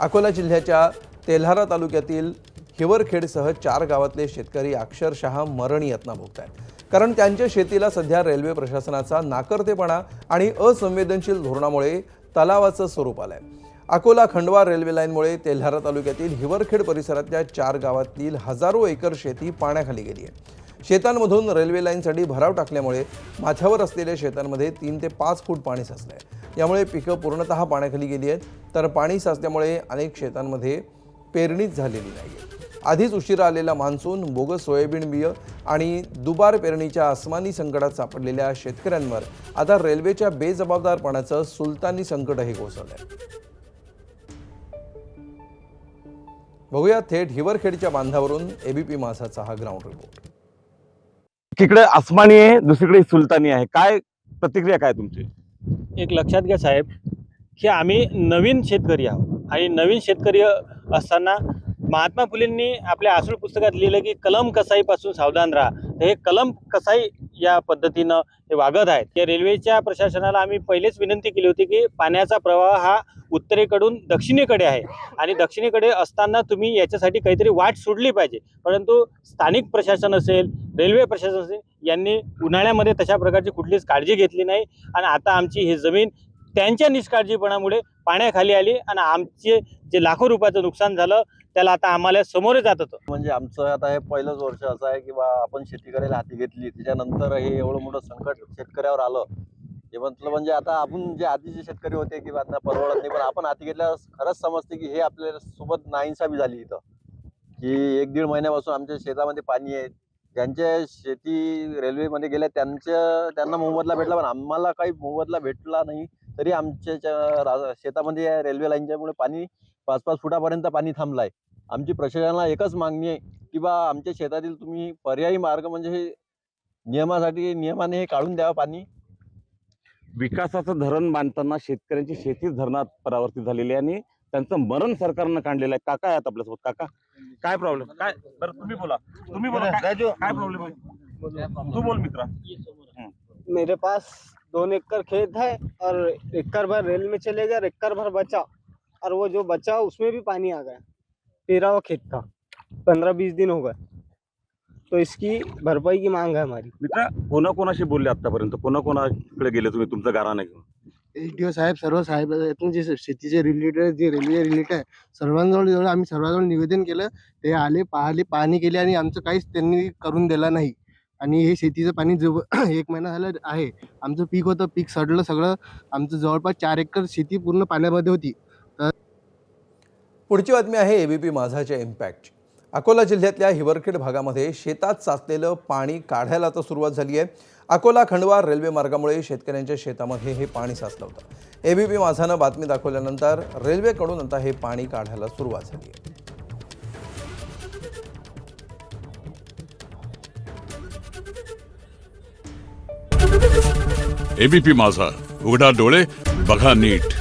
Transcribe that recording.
अकोला जिल्ह्याच्या तेल्हारा तालुक्यातील हिवरखेडसह 4 गावातले शेतकरी अक्षरशः मरण यातना भोगत आहेत, कारण त्यांच्या शेतीला सध्या रेल्वे प्रशासनाचा नाकर्तेपणा आणि असंवेदनशील धोरणामुळे तलावाचं स्वरूप आलंय। अकोला खंडवा रेल्वे लाईनमुळे तेल्हारा तालुक्यातील हिवरखेड परिसरातल्या 4 गावातील हजारो एकर शेती पाण्याखाली गेली आहे। शेतांमधून रेल्वे लाईनसाठी भराव टाकल्यामुळे माथ्यावर असलेल्या शेतांमध्ये 3 ते 5 फूट पाणी साचलंय। यामुळे पिकं पूर्णतः पाण्याखाली गेली आहेत, तर पाणी साचल्यामुळे अनेक शेतांमध्ये पेरणीच झालेली नाहीये। आधीच उशिरा आलेला मान्सून, बोगस सोयाबीन बिय आणि दुबार पेरणीच्या आसमानी संकटात सापडलेल्या शेतकऱ्यांवर आता रेल्वेच्या बेजबाबदारपणाचं सुलतानी संकटही कोसळलंय। बघूया थेट हिवरखेडच्या बांधावरून एबीपी माझाचा हा ग्राउंड रिपोर्ट। एकीकडे आसमानी आहे, दुसरीकडे सुलतानी आहे। काय प्रतिक्रिया काय तुमची? एक लक्षात घ्या साहेब की आम्ही नवीन शेतकरी आहोत आणि नवीन शेतकरी असताना महात्मा फुलेंनी आपल्या आसूळ पुस्तकात लिहिलं की कलम कसाईपासून सावधान राहा। तर हे कलम कसाई या पद्धतीनं हे वागत आहेत। या रेल्वेच्या प्रशासनाला आम्ही पहिलेच विनंती केली होती की पाण्याचा प्रवाह हा उत्तरेकडून दक्षिणेकडे आहे आणि दक्षिणेकडे असताना तुम्ही याच्यासाठी काहीतरी वाट सोडली पाहिजे, परंतु स्थानिक प्रशासन असेल, रेल्वे प्रशासन असेल, यांनी उन्हाळ्यामध्ये तशा प्रकारची कुठलीच काळजी घेतली नाही आणि आता आमची ही जमीन त्यांच्या निष्काळजीपणामुळे पाण्याखाली आली आणि आमचे जे लाखो रुपयाचं नुकसान झालं त्याला आता आम्हाला समोर जात होतं। म्हणजे आमचं आता हे पहिलंच वर्ष असं आहे की बा आपण शेती करायला हाती घेतली, त्याच्यानंतर हे एवढं मोठं संकट शेतकऱ्यावर आलं। हे म्हटलं म्हणजे आता आपण जे आधीचे शेतकरी होते की त्यांना परवडत नाही, पण आपण हाती घेतल्यावर खरंच समजते की हे आपल्या सोबत नाइंसाफी झाली इथं, की 1-1.5 महिन्यापासून आमच्या शेतामध्ये पाणी आहे। ज्यांच्या शेती रेल्वेमध्ये गेल्या त्यांना मोबदला भेटला, पण आम्हाला काही मोबदला भेटला नाही। तरी आमच्या शेतामध्ये रेल्वे लाईनच्यामुळे पाणी 5-5 फुटापर्यंत पाणी थांबलाय। आमची प्रशासनाला एकच मागणी आहे की बा आमच्या शेतातील तुम्ही पर्यायी मार्ग म्हणजे हे नियमाने हे काढून द्यावं पाणी। विकासाचं धरण बांधताना शेतकऱ्यांची शेतीच धरणात परावर्तित झालेली आहे आणि त्यांचं मरण सरकारनं काढलेलं आहे। काका आहेत आपल्यासोबत। काका, काय प्रॉब्लेम? काय बरं तुम्ही बोला काय प्रॉब्लेम आहे? तू बोल मित्रा। मेरे पास 2 एकड़ खेत है और एकड़ भर रेल में चले गया, एकड़ भर बचा, और वो जो बचा उसमें भी पानी आ गया। 13वां खेत था, 15-20 दिन हो गए, तो इसकी भरपाई की मांग है हमारी। मित्रा, कोणाकोणाशी बोलले आतापर्यंत? कोणाकोणाकडे गेले तुम्ही तुमचं गाराणं घेऊन? एसडीओ साहेब, सर्व साहेब यातून जे शेतीचे रिलेटेड, जे रेल्वे रिलेटेड आहे, सर्वांजवळ आम्ही सर्वांजवळ निवेदन केलं। ते आले, पाहिले, पाहणी केली आणि आमचं काहीच त्यांनी करून दिलं नाही। आणि हे शेतीचं पाणी जो 1 महिना झाला आहे, आमचं पीक होतं, पीक सडलं सगळं। आमचं जवळपास 4 एकर शेती पूर्ण पाण्यामध्ये होती। पुढची बातमी आहे एबीपी माझाच्या इम्पॅक्ट। अकोला जिल्ह्यातल्या हिवरखेड भागामध्ये शेतात साचलेलं पाणी काढायला तर सुरुवात झाली आहे। अकोला खंडवा रेल्वे मार्गामुळे शेतकऱ्यांच्या शेतामध्ये हे पाणी साचलं होतं। एबीपी माझानं बातमी दाखवल्यानंतर रेल्वेकडून आता हे पाणी काढायला सुरुवात झाली आहे। एबीपी माझा, उघडा डोळे बघा नीट।